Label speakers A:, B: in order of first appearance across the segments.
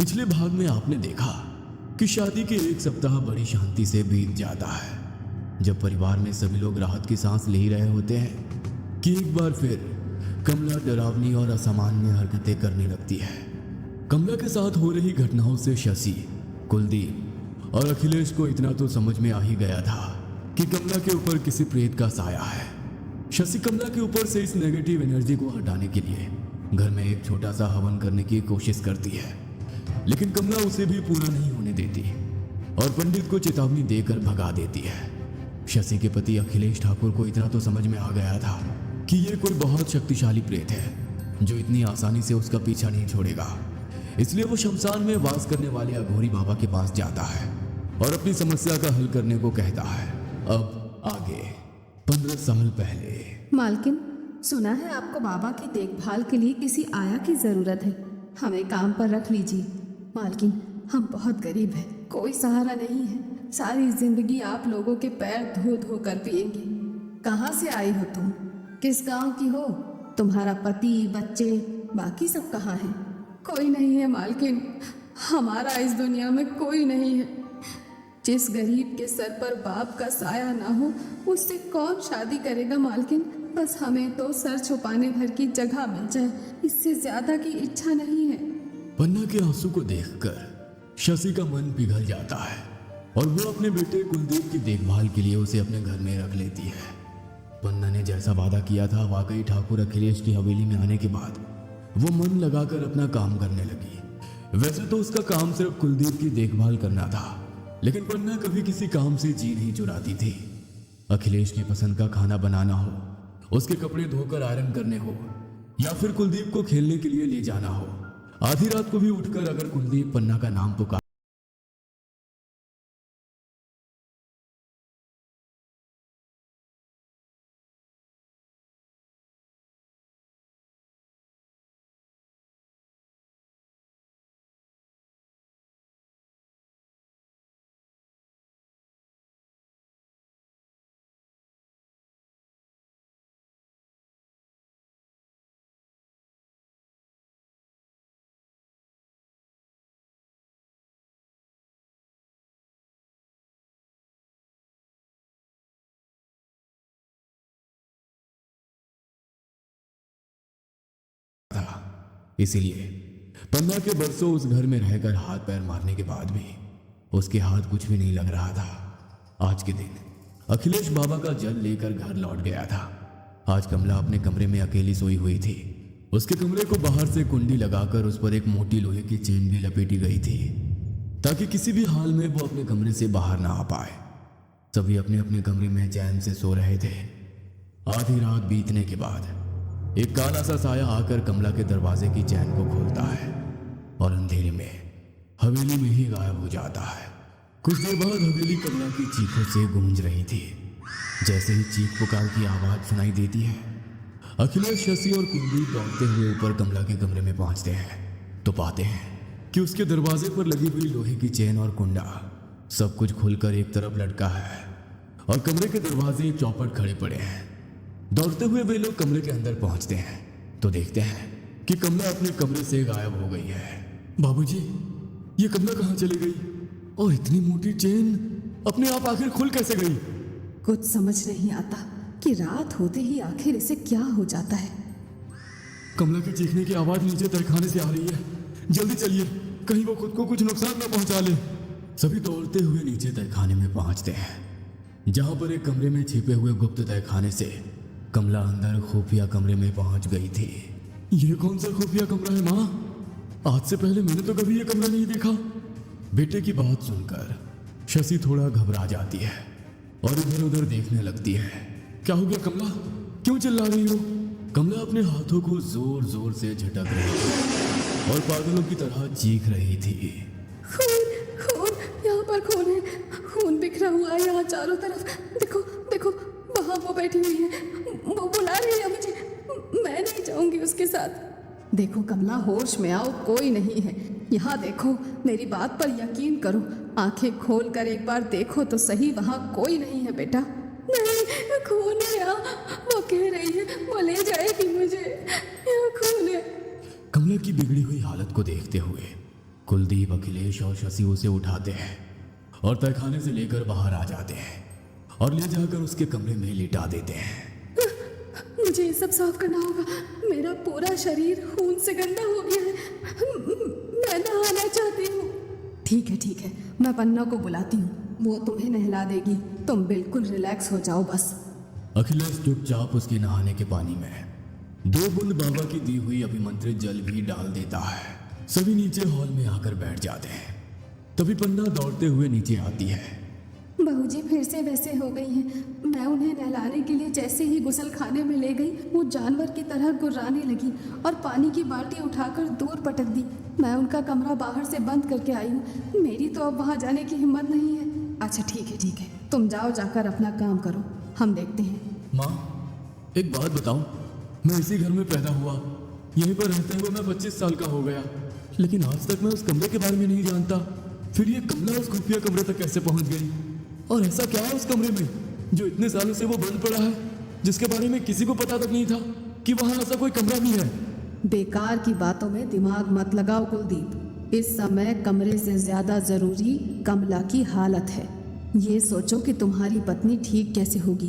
A: पिछले भाग में आपने देखा कि शादी के एक सप्ताह बड़ी शांति से बीत जाता है, जब परिवार में सभी लोग राहत की सांस ले ही रहे होते हैं कि एक बार फिर कमला डरावनी और असामान्य हरकतें करने लगती है। कमला के साथ हो रही घटनाओं से शशि, कुलदीप और अखिलेश को इतना तो समझ में आ ही गया था कि कमला के ऊपर किसी प्रेत का साया है। शशि कमला के ऊपर से इस नेगेटिव एनर्जी को हटाने के लिए घर में एक छोटा सा हवन करने की कोशिश करती है, लेकिन कमला उसे भी पूरा नहीं होने देती और पंडित को चेतावनी देकर भगा देती है। शशि के पति अखिलेश ठाकुर को इतना तो समझ में आ गया था कि ये कोई बहुत शक्तिशाली प्रेत है जो इतनी आसानी से उसका पीछा नहीं छोड़ेगा, इसलिए वो शमशान में वास करने वाले अघोरी बाबा के पास जाता है और अपनी समस्या का हल करने को कहता है। अब आगे 15 साल पहले।
B: मालकिन, सुना है आपको बाबा की देखभाल के लिए किसी आया की जरूरत है, हमें काम पर रख लीजिए। मालकिन, हम बहुत गरीब हैं, कोई सहारा नहीं है, सारी जिंदगी आप लोगों के पैर धो धो कर पिएंगे। कहाँ से आई हो तुम? किस गांव की हो? तुम्हारा पति, बच्चे, बाकी सब कहाँ हैं? कोई नहीं है मालकिन, हमारा इस दुनिया में कोई नहीं है। जिस गरीब के सर पर बाप का साया ना हो उससे कौन शादी करेगा मालकिन? बस हमें तो सर छुपाने भर की जगह मिल जाए, इससे ज्यादा की इच्छा नहीं है।
A: पन्ना के आंसू को देखकर शशि का मन पिघल जाता है और वो अपने बेटे कुलदीप की देखभाल के लिए उसे अपने घर में रख लेती है। पन्ना ने जैसा वादा किया था, वाकई ठाकुर अखिलेश की हवेली में आने के बाद वो मन लगाकर अपना काम करने लगी। वैसे तो उसका काम सिर्फ कुलदीप की देखभाल करना था, लेकिन पन्ना कभी किसी काम से जी नहीं चुराती थी। अखिलेश की पसंद का खाना बनाना हो, उसके कपड़े धोकर आयरन करने हो, या फिर कुलदीप को खेलने के लिए ले जाना हो, आधी रात को भी उठकर अगर कुलदीप पन्ना का नाम पुकार था। इसीलिए पन्ना के बरसों उस घर में रहकर हाथ पैर मारने के बाद भी उसके हाथ कुछ भी नहीं लग रहा था। आज के दिन अखिलेश बाबा का जल लेकर घर लौट गया था। आज कमला अपने कमरे में अकेली सोई हुई थी। उसके कमरे को बाहर से कुंडी लगाकर उस पर एक मोटी लोहे की चेन भी लपेटी गई थी, ताकि किसी भी हाल में वो अपने कमरे से बाहर ना आ पाए। सभी अपने अपने कमरे में चैन से सो रहे थे। आधी रात बीतने के बाद एक काला सा साया आकर कमला के दरवाजे की चैन को खोलता है और अंधेरे में हवेली में ही गायब हो जाता है। कुछ देर बाद हवेली कमला की चीखों से गूंज रही थी। जैसे ही चीख पुकार की आवाज सुनाई देती है, अखिलेश, शशि और कुलदीप दौड़ते हुए ऊपर कमला के कमरे में पहुंचते हैं तो पाते हैं कि उसके दरवाजे पर लगी हुई लोहे की चेन और कुंडा सब कुछ खुलकर एक तरफ लटका है और कमरे के दरवाजे एक चौपट खड़े पड़े हैं। दौड़ते हुए वे लोग कमरे के अंदर पहुंचते हैं तो देखते हैं कि कमला अपने कमरे से गायब हो गई है। बाबूजी, ये कमला कहाँ चली गई और इतनी मोटी चेन अपने आप आखिर खुल कैसे गई?
B: कुछ समझ नहीं आता कि रात होते ही आखिर इसे क्या हो जाता है।
A: कमला की चीखने की आवाज नीचे तहखाने से आ रही है, जल्दी चलिए, कहीं वो खुद को कुछ नुकसान न पहुंचा ले। सभी दौड़ते हुए नीचे तहखाने में पहुंचते हैं, जहां पर एक कमरे में छिपे हुए गुप्त तहखाने से कमला अंदर खुफिया कमरे में पहुंच गई थी। ये कौन सा खुफिया कमरा है माँ? आज से पहले मैंने तो कभी ये कमरा नहीं देखा। बेटे की बात सुनकर शशि थोड़ा घबरा जाती है और इधर उधर देखने लगती है। क्या हो गया कमला, क्यों चिल्ला रही हो? कमला अपने हाथों को जोर जोर से झटक रही थी और पागलों की तरह चीख रही थी।
B: खून, खून, यहाँ पर खून है, खून बिखरा हुआ है यहाँ चारों तरफ। देखो देखो, वहाँ वो बैठी हुई है, वो बुला रही है मुझे, मैं नहीं जाऊंगी उसके साथ। देखो कमला, होश में आओ, कोई नहीं है यहाँ। देखो, मेरी बात पर यकीन करो, आंखें खोल कर एक बार देखो तो सही, वहाँ कोई नहीं है बेटा। नहीं, खून है यहाँ, वो कह रही है वो ले जाएगी मुझे, यहाँ खून है।
A: कमला की बिगड़ी हुई हालत को देखते हुए कुलदीप, अखिलेश और शशि उसे उठाते हैं और तहखाने से लेकर बाहर आ जाते हैं और ले जाकर उसके कमरे में लिटा देते हैं।
B: मुझे ये सब साफ करना होगा। मेरा पूरा शरीर खून से गंदा हो गया है। मैं नहाना चाहती हूँ। ठीक है, मैं पन्ना को बुलाती हूँ, वो तुम्हें नहला देगी। तुम बिल्कुल रिलैक्स हो जाओ बस।
A: अखिलेश चुपचाप उसके नहाने के पानी में 2 बूंद बाबा की दी हुई अभिमंत्रित जल भी डाल देता है। सभी नीचे हॉल में आकर बैठ जाते हैं। तभी पन्ना दौड़ते हुए नीचे आती है।
B: बहू जी फिर से वैसे हो गई हैं। मैं उन्हें नहलाने के लिए जैसे ही गुसल खाने में ले गई, वो जानवर की तरह गुर्राने लगी और पानी की बाल्टी उठाकर दूर पटक दी। मैं उनका कमरा बाहर से बंद करके आई हूँ। मेरी तो अब वहाँ जाने की हिम्मत नहीं है। अच्छा ठीक है, तुम जाओ, जाकर अपना काम करो, हम देखते हैं।
A: माँ, एक बात बताओ, मैं इसी घर में पैदा हुआ, यहीं पर रहते हुए मैं 25 साल का हो गया, लेकिन आज तक मैं उस कमरे के बारे में नहीं जानता। फिर ये कमला उस खुफिया कमरे तक कैसे पहुंच गई? और ऐसा क्या है उस कमरे में जो इतने सालों से वो बंद पड़ा है, जिसके बारे में किसी को पता तक नहीं था कि वहां ऐसा कोई कमरा भी है?
B: बेकार की बातों में दिमाग मत लगाओ कुलदीप। इस समय कमरे से ज्यादा जरूरी कमला की हालत है। ये सोचो कि तुम्हारी पत्नी ठीक कैसे होगी।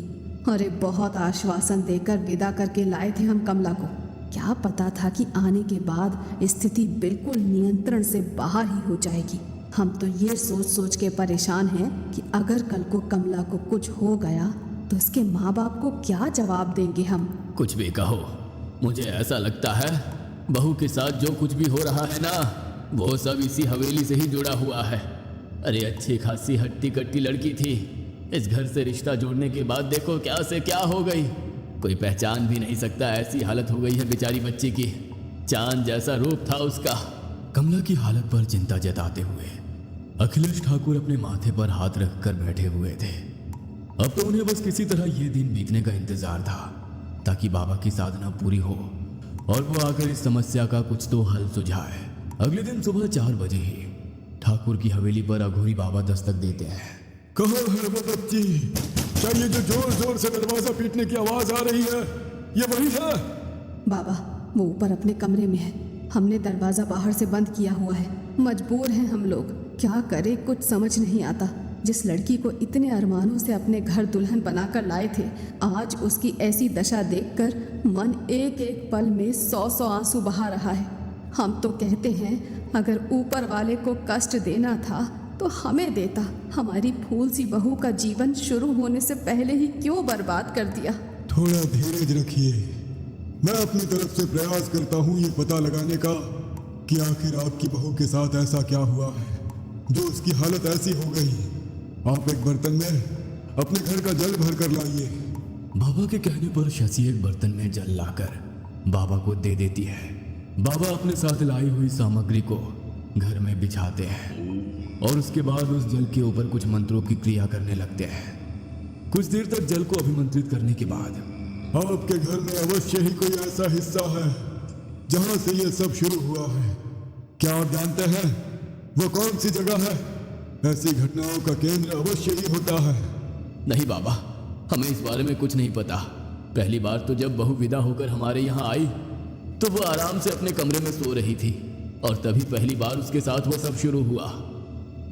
B: अरे बहुत आश्वासन देकर विदा करके लाए थे हम कमला को। क्या पता था कि आने के बाद स्थिति बिल्कुल नियंत्रण से बाहर ही हो जाएगी। हम तो ये सोच सोच के परेशान हैं कि अगर कल को कमला को कुछ हो गया तो इसके माँ बाप को क्या जवाब देंगे हम।
A: कुछ भी कहो, मुझे ऐसा लगता है बहू के साथ जो कुछ भी हो रहा है ना, वो सब इसी हवेली से ही जुड़ा हुआ है। अरे अच्छी खासी हट्टी कट्टी लड़की थी, इस घर से रिश्ता जोड़ने के बाद देखो क्या से क्या हो गई। कोई पहचान भी नहीं सकता, ऐसी हालत हो गई है बेचारी बच्ची की। चांद जैसा रूप था उसका। कमला की हालत पर चिंता जताते हुए अखिलेश ठाकुर अपने माथे पर हाथ रखकर बैठे हुए थे। अब तो उन्हें बस किसी तरह यह दिन बीतने का इंतजार था, ताकि बाबा की साधना पूरी हो और वो आकर इस समस्या का कुछ तो हल सुझाए। अगले दिन सुबह 4 बजे ही ठाकुर की हवेली पर अघोरी बाबा दस्तक देते हैं।
C: कहाँ है वो बच्ची? क्या ये जो जोर जोर से दरवाजा पीटने की आवाज आ रही है, ये वही है?
B: बाबा, वो ऊपर अपने कमरे में है। हमने दरवाजा बाहर से बंद किया हुआ है। मजबूर हैं हम लोग, क्या करें कुछ समझ नहीं आता। जिस लड़की को इतने अरमानों से अपने घर दुल्हन बनाकर लाए थे, आज उसकी ऐसी दशा देखकर मन एक एक पल में 100 आंसू बहा रहा है। हम तो कहते हैं अगर ऊपर वाले को कष्ट देना था तो हमें देता। हमारी फूल सी बहू का जीवन शुरू होने से पहले ही क्यों बर्बाद कर दिया।
C: थोड़ा धीरज रखिए। मैं अपनी तरफ से प्रयास करता हूँ ये पता लगाने का कि आखिर आपकी बहू के साथ ऐसा क्या हुआ है जो उसकी हालत ऐसी हो गई। आप एक बर्तन में अपने घर का जल भर कर लाइए।
A: बाबा के कहने पर शशि एक बर्तन में जल लाकर बाबा को दे देती है। बाबा अपने साथ लाई हुई सामग्री को घर में बिछाते हैं और उसके बाद उस जल के ऊपर कुछ मंत्रों की क्रिया करने लगते हैं। कुछ देर तक जल को अभिमंत्रित करने के बाद
C: आपके घर में अवश्य ही कोई ऐसा हिस्सा है जहां से ये सब शुरू हुआ है। क्या आप जानते हैं वो कौन सी जगह है? ऐसी घटनाओं का केंद्र अवश्य ही होता है।
A: नहीं बाबा, हमें इस बारे में कुछ नहीं पता। पहली बार तो जब बहू विदा होकर हमारे यहाँ आई तो वो आराम से अपने कमरे में सो रही थी और तभी पहली बार उसके साथ वो सब शुरू हुआ।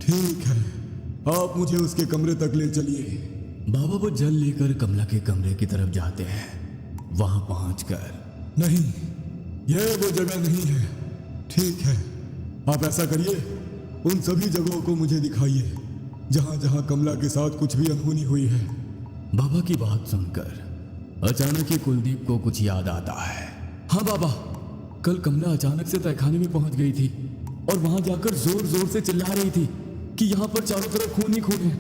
C: ठीक है, आप मुझे उसके कमरे तक ले चलिए।
A: बाबा वो जल लेकर कमला के कमरे की तरफ जाते हैं। वहां पहुंचकर
C: नहीं, यह वो जगह नहीं है। ठीक है, आप ऐसा करिए, उन सभी जगहों को मुझे दिखाइए जहां जहां कमला के साथ कुछ भी अनहोनी हुई है।
A: बाबा की बात सुनकर अचानक ही कुलदीप को कुछ याद आता है। हाँ बाबा, कल कमला अचानक से तहखाने में पहुंच गई थी और वहां जाकर जोर जोर से चिल्ला रही थी कि यहाँ पर चारों तरफ खून ही खून है।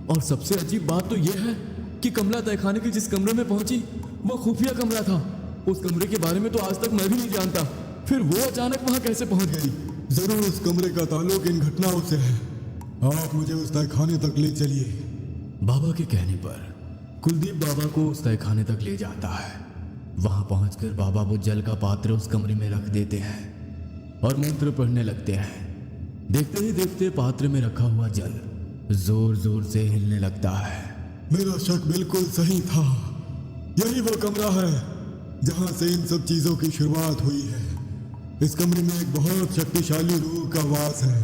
A: और सबसे अजीब बात तो यह है कि कमला तहखाने के जिस कमरे में पहुंची वो खुफिया कमरा था। उस कमरे के बारे में तो आज तक मैं भी नहीं जानता। फिर वो अचानक वहां कैसे पहुंच गई?
C: जरूर उस कमरे का ताल्लुक इन घटनाओं से है। आप मुझे उस तहखाने तक ले चलिए।
A: बाबा के कहने पर कुलदीप बाबा को उस तहखाने तक ले जाता है। वहां पहुंचकर बाबा वो जल का पात्र उस कमरे में रख देते हैं और मंत्र पढ़ने लगते हैं। देखते ही देखते पात्र में रखा हुआ जल जोर जोर से हिलने लगता है।
C: मेरा शक बिल्कुल सही था। यही वो कमरा है जहां से इन सब चीजों की शुरुआत हुई है। इस कमरे में एक बहुत शक्तिशाली रूह का वास है।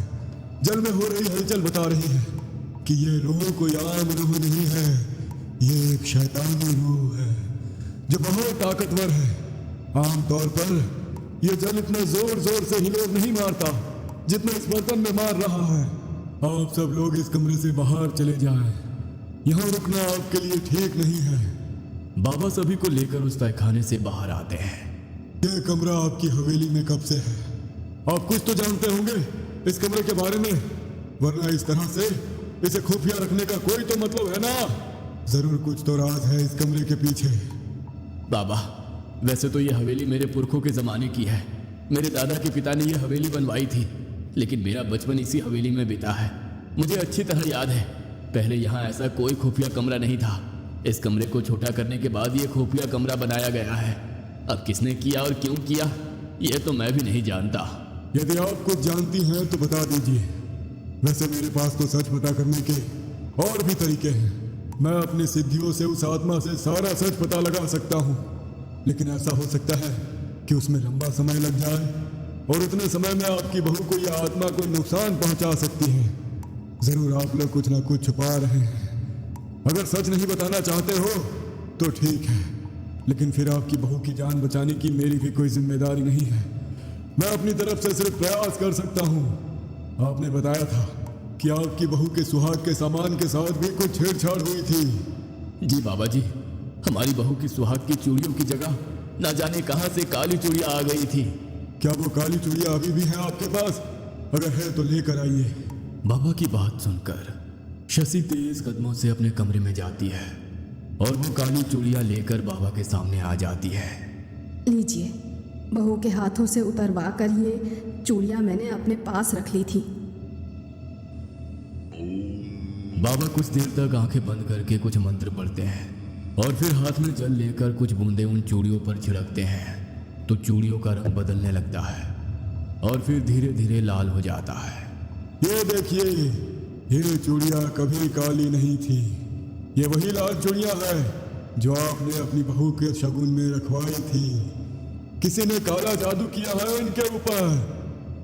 C: जल में हो रही हलचल बता रही है कि ये रूह कोई आम रूह नहीं है, ये एक शैतानी रूह है जो बहुत ताकतवर है। आमतौर पर यह जल इतना जोर जोर से हिलोर नहीं मारता जितना इस बर्तन में मार रहा है। आप सब लोग इस कमरे से बाहर चले जाएं। यहाँ रुकना आपके लिए ठीक नहीं है।
A: बाबा सभी को लेकर उस तहखाने से बाहर आते हैं।
C: यह कमरा आपकी हवेली में कब से है? आप कुछ तो जानते होंगे इस कमरे के बारे में, वरना इस तरह से इसे खुफिया रखने का कोई तो मतलब है ना। जरूर कुछ तो राज है इस कमरे के पीछे।
A: बाबा, वैसे तो ये हवेली मेरे पुरखों के ज़माने की है। मेरे दादा के पिता ने यह हवेली बनवाई थी, लेकिन मेरा बचपन इसी हवेली में बीता है। मुझे अच्छी तरह याद है, पहले यहाँ ऐसा कोई खुफिया कमरा नहीं था। इस कमरे को छोटा करने के बाद ये खुफिया कमरा बनाया गया है। अब किसने किया और क्यों किया, यह तो मैं भी नहीं जानता।
C: यदि आप कुछ जानती हैं तो बता दीजिए। वैसे मेरे पास तो सच पता करने के और भी तरीके हैं। मैं अपनी सिद्धियों से उस आत्मा से सारा सच पता लगा सकता हूँ, लेकिन ऐसा हो सकता है कि उसमें लंबा समय लग जाए और उतने समय में आपकी बहू को या आत्मा को नुकसान पहुंचा सकती है। जरूर आप लोग कुछ ना कुछ छुपा रहे हैं। अगर सच नहीं बताना चाहते हो तो ठीक है, लेकिन फिर आपकी बहू की जान बचाने की मेरी भी कोई जिम्मेदारी नहीं है। मैं अपनी तरफ से सिर्फ प्रयास कर सकता हूँ। आपने बताया था कि आपकी बहू के सुहाग के सामान के साथ भी कुछ छेड़छाड़ हुई थी।
A: जी बाबा जी, हमारी बहू की सुहाग की चूड़ियों की जगह ना जाने कहां से काली चूड़ियां आ गई थी।
C: क्या वो काली चूड़ियां अभी भी हैं आपके पास? अगर है तो लेकर आइए।
A: बाबा की बात सुनकर शशि तेज कदमों से अपने कमरे में जाती है और वो काली चूड़ियां लेकर बाबा के सामने आ जाती है।
B: लीजिए, बहू के हाथों से उतरवा कर ये चूड़ियाँ मैंने अपने पास रख ली थी।
A: बाबा कुछ देर तक आंखें बंद करके कुछ मंत्र पढ़ते हैं और फिर हाथ में जल लेकर कुछ बूंदे उन चूड़ियों पर छिड़कते हैं तो चूड़ियों का रंग बदलने लगता है और फिर धीरे धीरे लाल हो जाता है।
C: ये देखिए, ये चूड़ियां कभी काली नहीं थी। ये वही लाल चूड़ियां हैं जो आपने अपनी बहू के शगुन में रखवाई थी। किसी ने काला जादू किया है इनके ऊपर।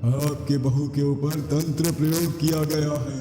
C: आपके बहू के ऊपर तंत्र प्रयोग किया गया है।